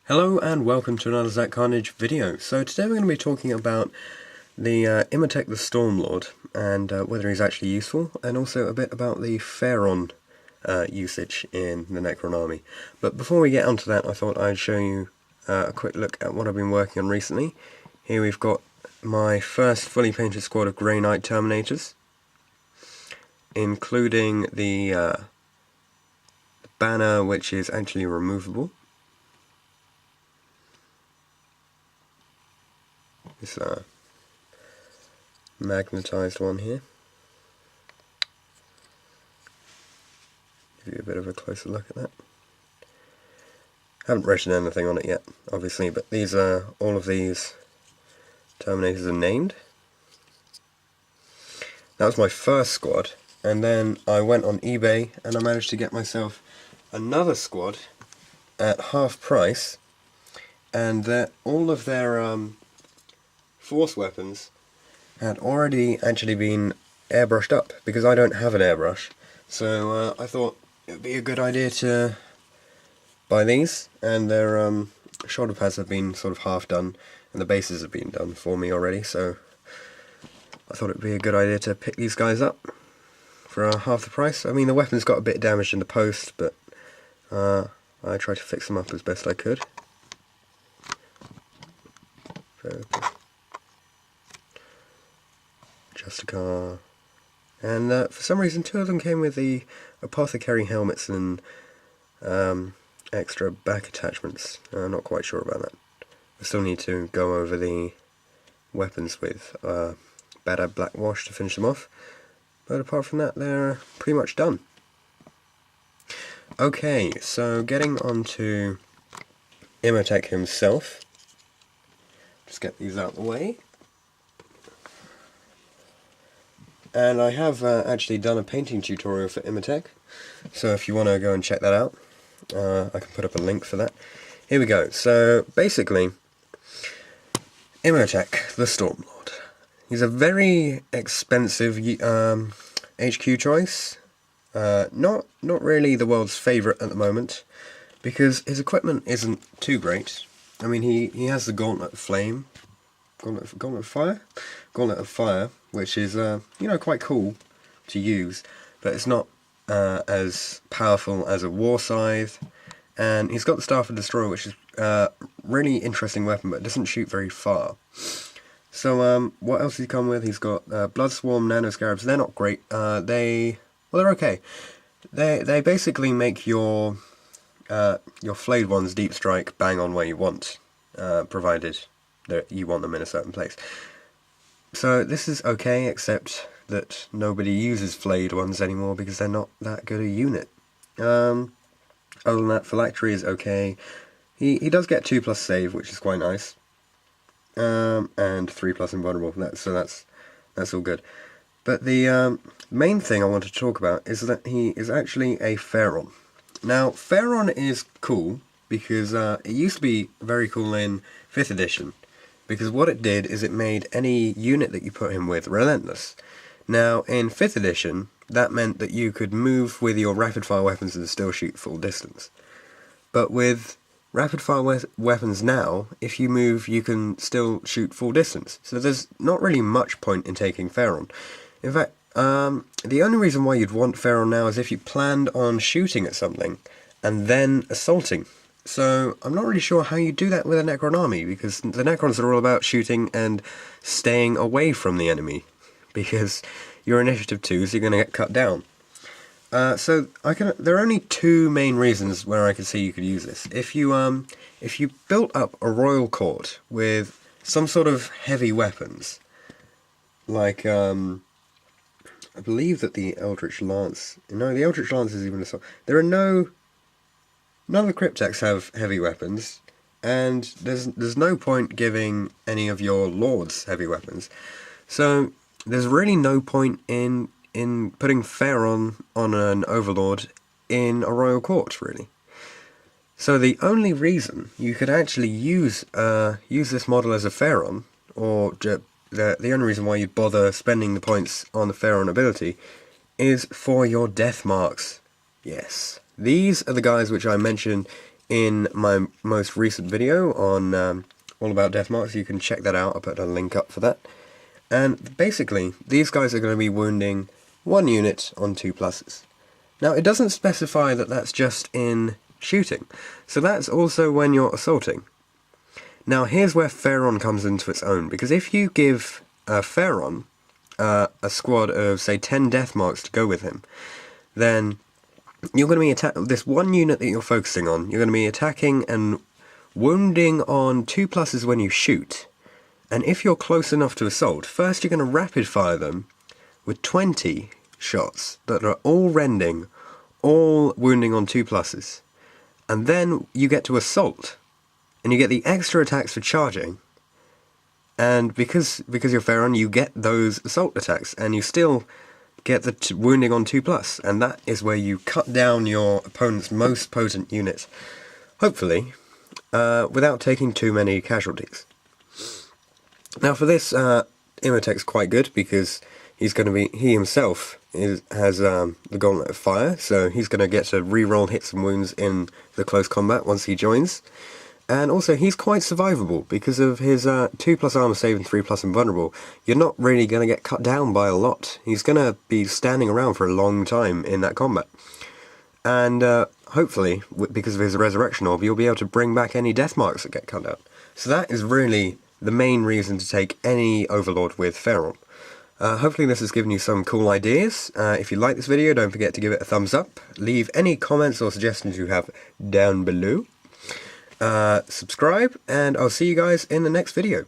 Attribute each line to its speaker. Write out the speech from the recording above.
Speaker 1: Hello and welcome to another Zack Carnage video. So today we're going to be talking about the Imhotep the Stormlord and whether he's actually useful, and also a bit about the Phaeron usage in the Necron army. But before we get onto that, I thought I'd show you a quick look at what I've been working on recently. Here we've got my first fully painted squad of Grey Knight Terminators, including the banner, which is actually removable. This magnetized one here. Give you a bit of a closer look at that. Haven't written anything on it yet, obviously, but these are all of these Terminators are named. That was my first squad, and then I went on eBay and I managed to get myself another squad at half price, and all of their force weapons had already actually been airbrushed up, because I don't have an airbrush. So I thought it would be a good idea to buy these, and their shoulder pads have been sort of half done, and the bases have been done for me already, so I thought it would be a good idea to pick these guys up for half the price. I mean, the weapons got a bit damaged in the post, but I tried to fix them up as best I could. Justicar, and for some reason two of them came with the apothecary helmets and extra back attachments. I'm not quite sure about that. I still need to go over the weapons with Bad Black Wash to finish them off, but apart from that they're pretty much done. Okay, so getting on to Imhotep himself. Just get these out of the way. And I have actually done a painting tutorial for Imhotep, so if you want to go and check that out, I can put up a link for that. Here we go. So basically, Imhotep the Stormlord. He's a very expensive HQ choice. Not really the world's favourite at the moment, because his equipment isn't too great. I mean, he has the Gauntlet of Flame. Gauntlet of Fire, which is quite cool to use, but it's not as powerful as a War Scythe. And he's got the Staff of Destroyer, which is a really interesting weapon, but it doesn't shoot very far. So what else does he come with? He's got Bloodswarm Nanoscarabs. They're not great. They're okay. They basically make your flayed ones deep strike bang on where you want, provided that you want them in a certain place. So this is okay, except that nobody uses flayed ones anymore because they're not that good a unit. Other than that, Phylactery is okay. He does get 2+ save, which is quite nice, and 3+ invulnerable. So that's all good. But the main thing I want to talk about is that he is actually a Phaeron. Now, Phaeron is cool because it used to be very cool in 5th edition. Because what it did is it made any unit that you put him with relentless. Now, in 5th edition, that meant that you could move with your rapid-fire weapons and still shoot full distance. But with rapid-fire weapons now, if you move, you can still shoot full distance. So there's not really much point in taking Phaeron. In fact, the only reason why you'd want Phaeron now is if you planned on shooting at something and then assaulting. So I'm not really sure how you do that with a Necron army, because the Necrons are all about shooting and staying away from the enemy, because you're initiative 2, so you're going to get cut down. So there are only two main reasons where I could see you could use this. If you built up a royal court with some sort of heavy weapons, like I believe that the Eldritch Lance. No, the Eldritch Lance is even a. There are none of the Cryptex have heavy weapons, and there's no point giving any of your lords heavy weapons. So there's really no point in putting Phaeron on an overlord in a royal court, really. So the only reason you could actually use this model as a Phaeron, or the only reason why you'd bother spending the points on the Phaeron ability, is for your death marks. Yes. These are the guys which I mentioned in my most recent video on all about death marks. You can check that out. I'll put a link up for that. And basically, these guys are going to be wounding 1 unit on 2+. Now, it doesn't specify that that's just in shooting, so that's also when you're assaulting. Now, here's where Phaeron comes into its own, because if you give Phaeron a squad of, say, 10 death marks to go with him, then you're going to be attacking this 1 unit that you're focusing on. You're going to be attacking and wounding on 2+ when you shoot. And if you're close enough to assault, first you're going to rapid fire them with 20 shots that are all rending, all wounding on 2+. And then you get to assault, and you get the extra attacks for charging. And because you're Phaeron, you get those assault attacks, and you still get the wounding on 2+. And that is where you cut down your opponent's most potent unit, hopefully, without taking too many casualties. Now for this, Imhotep's quite good because he himself has the Gauntlet of Fire, so he's going to get to re-roll hits and wounds in the close combat once he joins. And also he's quite survivable because of his 2+ armor save and 3+ invulnerable. You're not really going to get cut down by a lot. He's going to be standing around for a long time in that combat. And hopefully, because of his Resurrection Orb, you'll be able to bring back any death marks that get cut out. So that is really the main reason to take any Overlord with Phaeron. Hopefully this has given you some cool ideas. If you like this video, don't forget to give it a thumbs up. Leave any comments or suggestions you have down below. Subscribe, and I'll see you guys in the next video.